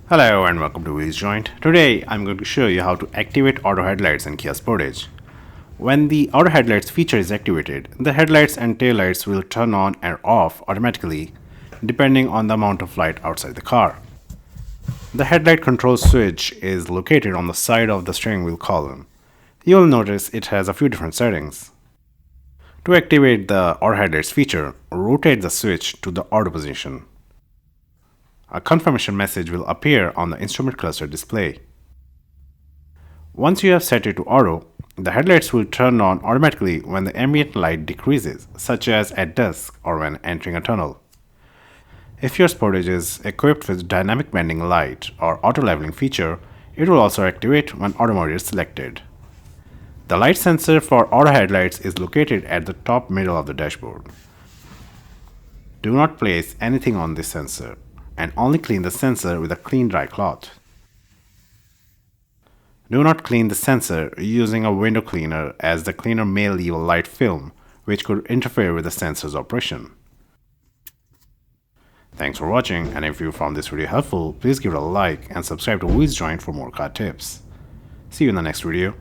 Hello and welcome to Wheels Joint. Today I'm going to show you how to activate auto headlights in Kia Sportage. When the auto headlights feature is activated, the headlights and taillights will turn on and off automatically depending on the amount of light outside the car. The headlight control switch is located on the side of the steering wheel column. You will notice it has a few different settings. To activate the auto headlights feature, rotate the switch to the auto position. A confirmation message will appear on the instrument cluster display. Once you have set it to auto, the headlights will turn on automatically when the ambient light decreases, such as at dusk or when entering a tunnel. If your Sportage is equipped with dynamic bending light or auto leveling feature, it will also activate when auto mode is selected. The light sensor for auto headlights is located at the top middle of the dashboard. Do not place anything on this sensor and only clean the sensor with a clean dry cloth. Do not clean the sensor using a window cleaner, as the cleaner may leave a light film which could interfere with the sensor's operation. Thanks for watching, and if you found this video helpful, please give it a like and subscribe to Wheels Joint for more car tips. See you in the next video.